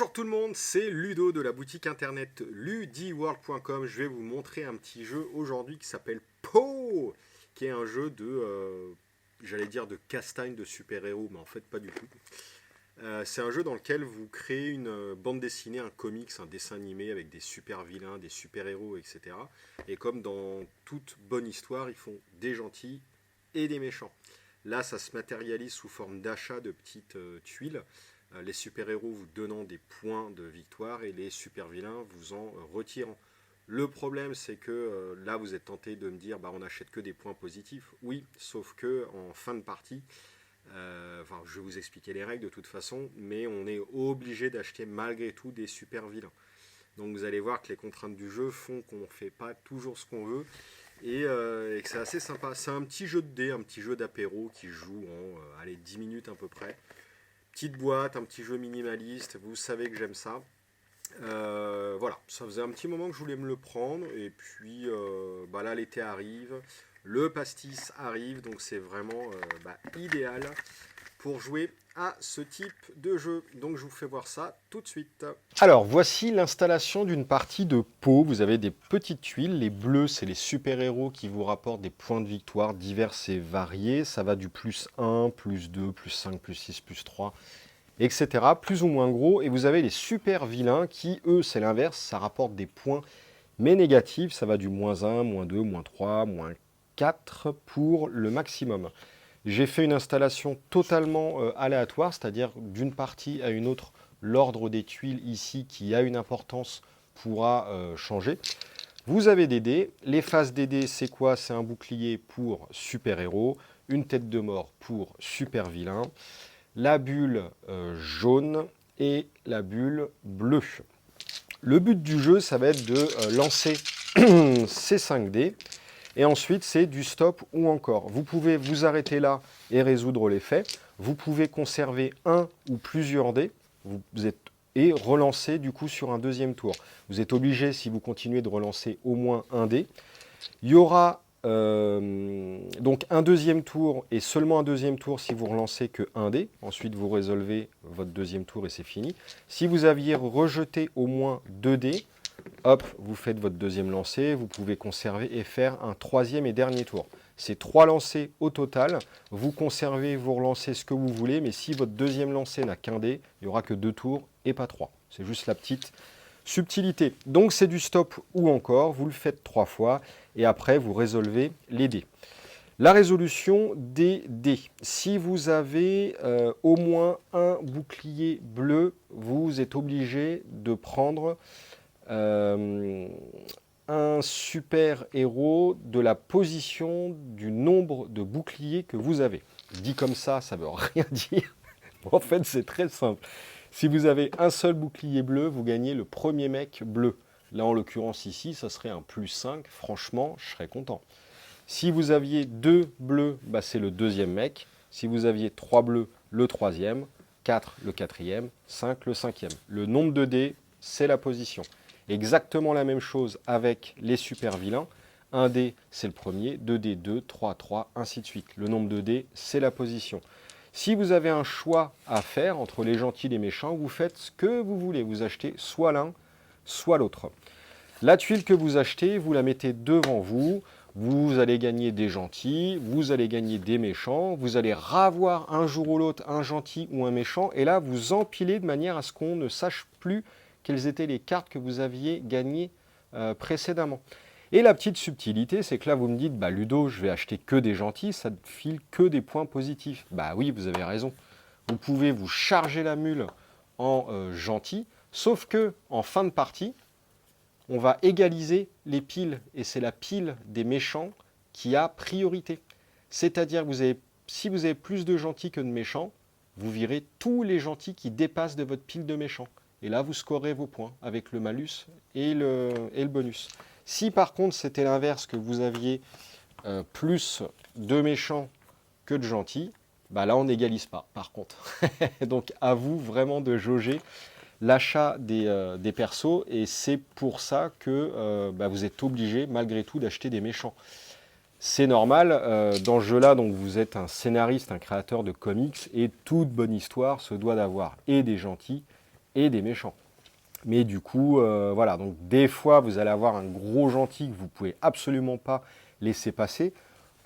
Bonjour tout le monde, c'est Ludo de la boutique internet ludiworld.com. Je vais vous montrer un petit jeu aujourd'hui qui s'appelle Po, qui est un jeu de, j'allais dire de castagne de super-héros, mais en fait pas du tout. C'est un jeu dans lequel vous créez une bande dessinée, un comics, un dessin animé avec des super vilains, des super-héros, etc. Et comme dans toute bonne histoire, ils font des gentils et des méchants. Là, ça se matérialise sous forme d'achat de petites tuiles. Les super-héros vous donnant des points de victoire et les super-vilains vous en retirant. Le problème, c'est que là, vous êtes tenté de me dire, bah, on n'achète que des points positifs. Oui, sauf que en fin de partie, enfin, je vais vous expliquer les règles de toute façon, mais on est obligé d'acheter malgré tout des super-vilains. Donc vous allez voir que les contraintes du jeu font qu'on ne fait pas toujours ce qu'on veut et que c'est assez sympa. C'est un petit jeu de dés, un petit jeu d'apéro qui joue en 10 minutes à peu près. Petite boîte, un petit jeu minimaliste, vous savez que j'aime ça. Voilà, ça faisait un petit moment que je voulais me le prendre, et puis bah là l'été arrive, le pastis arrive, donc c'est vraiment idéal pour jouer à ce type de jeu. Donc je vous fais voir ça tout de suite. Alors voici l'installation d'une partie de Po. Vous avez des petites tuiles, les bleus c'est les super-héros qui vous rapportent des points de victoire divers et variés. Ça va du plus 1, plus 2, plus 5, plus 6, plus 3, etc. Plus ou moins gros. Et vous avez les super vilains qui, eux, c'est l'inverse, ça rapporte des points mais négatifs. Ça va du moins 1, moins 2, moins 3, moins 4 pour le maximum. J'ai fait une installation totalement aléatoire, c'est-à-dire d'une partie à une autre, l'ordre des tuiles ici qui a une importance pourra changer. Vous avez des dés. Les faces des dés, c'est quoi? C'est un bouclier pour super-héros, une tête de mort pour super-vilain, la bulle jaune et la bulle bleue. Le but du jeu, ça va être de lancer ces 5 dés. Et ensuite, c'est du stop ou encore. Vous pouvez vous arrêter là et résoudre les faits. Vous pouvez conserver un ou plusieurs dés et relancer du coup sur un deuxième tour. Vous êtes obligé, si vous continuez, de relancer au moins un dé. Il y aura donc un deuxième tour et seulement un deuxième tour si vous relancez que un dé. Ensuite, vous résolvez votre deuxième tour et c'est fini. Si vous aviez rejeté au moins 2 dés, hop, vous faites votre deuxième lancer, vous pouvez conserver et faire un troisième et dernier tour. C'est 3 lancers au total, vous conservez, vous relancez ce que vous voulez, mais si votre deuxième lancer n'a qu'un dé, il n'y aura que 2 tours et pas 3. C'est juste la petite subtilité. Donc c'est du stop ou encore, vous le faites 3 fois, et après vous résolvez les dés. La résolution des dés. Si vous avez au moins un bouclier bleu, vous êtes obligé de prendre un super-héros de la position du nombre de boucliers que vous avez. Dit comme ça ne veut rien dire. En fait, c'est très simple. Si vous avez un seul bouclier bleu, vous gagnez le premier mec bleu. Là, en l'occurrence, ici, ça serait un plus 5. Franchement, je serais content. Si vous aviez 2 bleus, bah, c'est le deuxième mec. Si vous aviez 3 bleus, le troisième. 4, le quatrième. 5, le cinquième. Le nombre de dés, c'est la position. Exactement la même chose avec les super vilains. 1 dé, c'est le premier, 2 dés, 2, 3, 3, ainsi de suite. Le nombre de dés, c'est la position. Si vous avez un choix à faire entre les gentils et les méchants, vous faites ce que vous voulez. Vous achetez soit l'un, soit l'autre. La tuile que vous achetez, vous la mettez devant vous. Vous allez gagner des gentils, vous allez gagner des méchants, vous allez ravoir un jour ou l'autre un gentil ou un méchant, et là, vous empilez de manière à ce qu'on ne sache plus quelles étaient les cartes que vous aviez gagnées précédemment. Et la petite subtilité, c'est que là, vous me dites, bah, Ludo, je vais acheter que des gentils, ça ne file que des points positifs. Bah oui, vous avez raison. Vous pouvez vous charger la mule en gentil, sauf que en fin de partie, on va égaliser les piles, et c'est la pile des méchants qui a priorité. C'est-à-dire que si vous avez plus de gentils que de méchants, vous virez tous les gentils qui dépassent de votre pile de méchants. Et là, vous scorez vos points avec le malus et le bonus. Si par contre c'était l'inverse, que vous aviez plus de méchants que de gentils, bah là on n'égalise pas par contre. Donc à vous vraiment de jauger l'achat des persos, et c'est pour ça que vous êtes obligé malgré tout d'acheter des méchants. C'est normal, dans ce jeu-là, donc vous êtes un scénariste, un créateur de comics, et toute bonne histoire se doit d'avoir et des gentils et des méchants. Mais du coup, voilà, donc des fois, vous allez avoir un gros gentil que vous ne pouvez absolument pas laisser passer.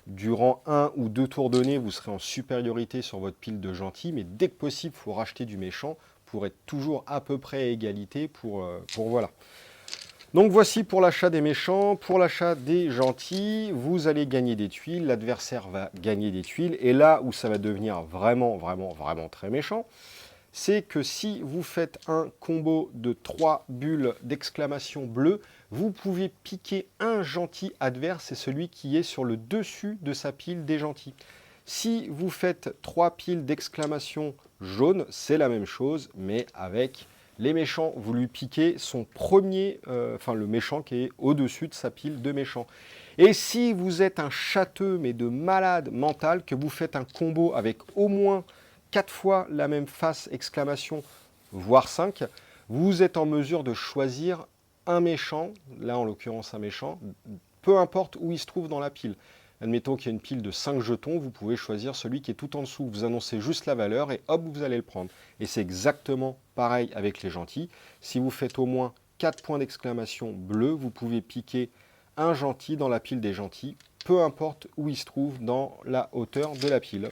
Durant 1 ou 2 tours donnés, vous serez en supériorité sur votre pile de gentils, mais dès que possible, il faut racheter du méchant pour être toujours à peu près à égalité pour voilà. Donc voici pour l'achat des méchants. Pour l'achat des gentils, vous allez gagner des tuiles, l'adversaire va gagner des tuiles, et là où ça va devenir vraiment, vraiment, vraiment très méchant, c'est que si vous faites un combo de 3 bulles d'exclamation bleue, vous pouvez piquer un gentil adverse, c'est celui qui est sur le dessus de sa pile des gentils. Si vous faites 3 piles d'exclamation jaune, c'est la même chose, mais avec les méchants. Vous lui piquez son premier, le méchant qui est au-dessus de sa pile de méchants. Et si vous êtes un châteux, mais de malade mental, que vous faites un combo avec au moins 4 fois la même face, exclamation, voire 5, vous êtes en mesure de choisir un méchant, là en l'occurrence un méchant, peu importe où il se trouve dans la pile. Admettons qu'il y a une pile de 5 jetons, vous pouvez choisir celui qui est tout en dessous. Vous annoncez juste la valeur et hop, vous allez le prendre. Et c'est exactement pareil avec les gentils. Si vous faites au moins 4 points d'exclamation bleus, vous pouvez piquer un gentil dans la pile des gentils, peu importe où il se trouve dans la hauteur de la pile.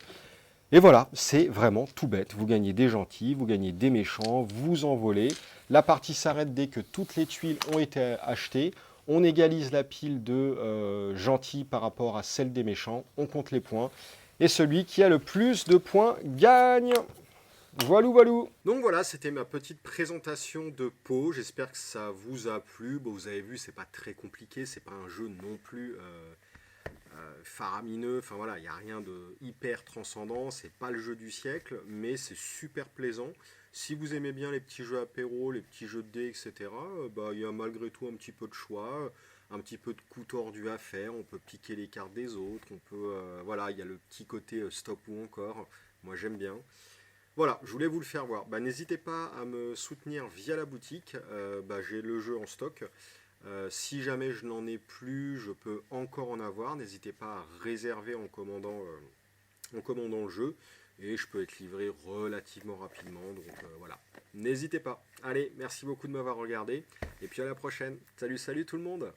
Et voilà, c'est vraiment tout bête. Vous gagnez des gentils, vous gagnez des méchants, vous envolez. La partie s'arrête dès que toutes les tuiles ont été achetées. On égalise la pile de gentils par rapport à celle des méchants. On compte les points. Et celui qui a le plus de points gagne. Voilou, voilou. Donc voilà, c'était ma petite présentation de Pau. J'espère que ça vous a plu. Bon, vous avez vu, c'est pas très compliqué. C'est pas un jeu non plus faramineux. Enfin voilà, il n'y a rien de hyper transcendant. C'est pas le jeu du siècle, mais c'est super plaisant. Si vous aimez bien les petits jeux apéro, les petits jeux de dés, etc., il y a malgré tout un petit peu de choix, un petit peu de coup tordu à faire. On peut piquer les cartes des autres. On peut, voilà, il y a le petit côté stop ou encore. Moi, j'aime bien. Voilà, je voulais vous le faire voir. N'hésitez pas à me soutenir via la boutique. J'ai le jeu en stock. Si jamais je n'en ai plus, je peux encore en avoir. N'hésitez pas à réserver en commandant le jeu. Et je peux être livré relativement rapidement. Donc voilà, n'hésitez pas. Allez, merci beaucoup de m'avoir regardé. Et puis à la prochaine. Salut, salut tout le monde.